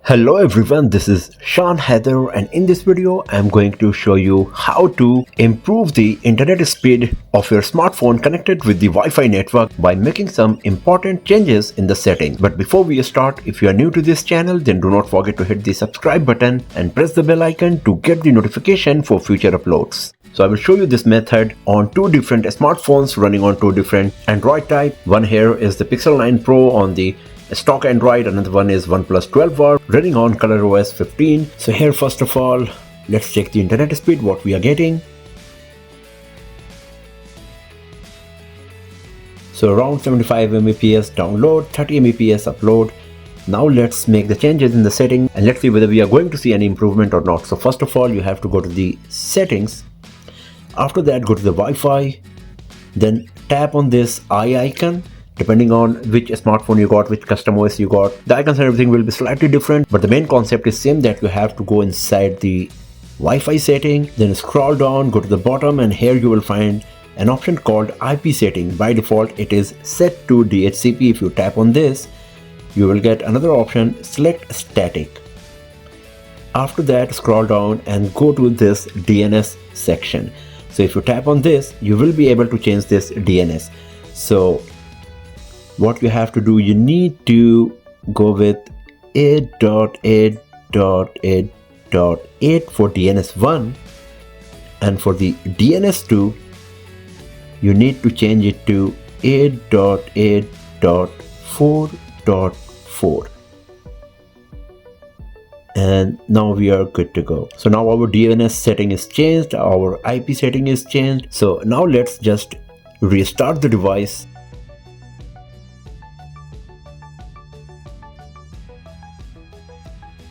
Hello everyone, this is Sean Heather, and in this video I'm going to show you how to improve the internet speed of your smartphone connected with the Wi-Fi network by making some important changes in the settings. But before we start, if you are new to this channel, then do not forget to hit the subscribe button and press the bell icon to get the notification for future uploads. So I will show you this method on two different smartphones running on two different Android type. One here is the Pixel 9 Pro on the stock Android, another one is OnePlus 12R running on ColorOS 15. So here first of all, let's check the internet speed, what we are getting. So around 75 Mbps download, 30 Mbps upload. Now let's make the changes in the setting and let's see whether we are going to see any improvement or not. So first of all, you have to go to the settings. After that, go to the Wi-Fi, then tap on this eye icon. Depending on which smartphone you got, which custom OS you got, the icons and everything will be slightly different, but the main concept is same, that you have to go inside the Wi-Fi setting, then scroll down, go to the bottom, and here you will find an option called IP setting. By default it is set to DHCP. If you tap on this, you will get another option, select static. After that, scroll down and go to this DNS section. So if you tap on this, you will be able to change this DNS. So what you have to do, you need to go with 8.8.8.8 for DNS1, and for the DNS2 you need to change it to 8.8.4.4, and now we are good to go. So now our DNS setting is changed, our IP setting is changed. So now let's just restart the device.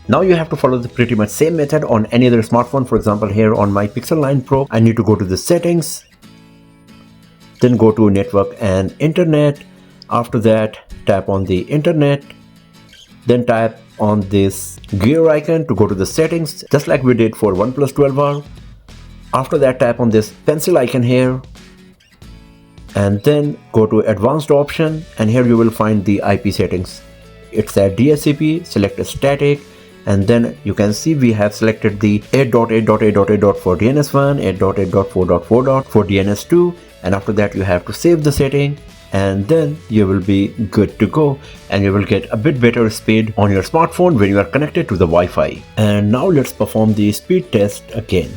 Now you have to follow the pretty much same method on any other smartphone. For example, here on my Pixel 9 Pro, I need to go to the settings, then go to network and internet. After that, tap on the internet, then tap on this gear icon to go to the settings, just like we did for OnePlus 12R. After that, tap on this pencil icon here, and then go to advanced option, and here you will find the IP settings. It's at DHCP, select a static, and then you can see we have selected the 8.8.8.8 for DNS1, 8.8.4.4 for DNS2, and after that you have to save the setting, and then you will be good to go, and you will get a bit better speed on your smartphone when you are connected to the Wi-Fi. And now let's perform the speed test again.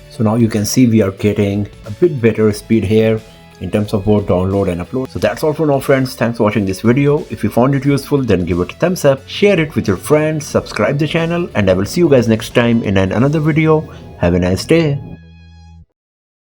So now you can see we are getting a bit better speed here in terms of both download and upload. So that's all for now, friends. Thanks for watching this video. If you found it useful, then give it a thumbs up, share it with your friends, subscribe the channel, and I will see you guys next time in another video. Have a nice day.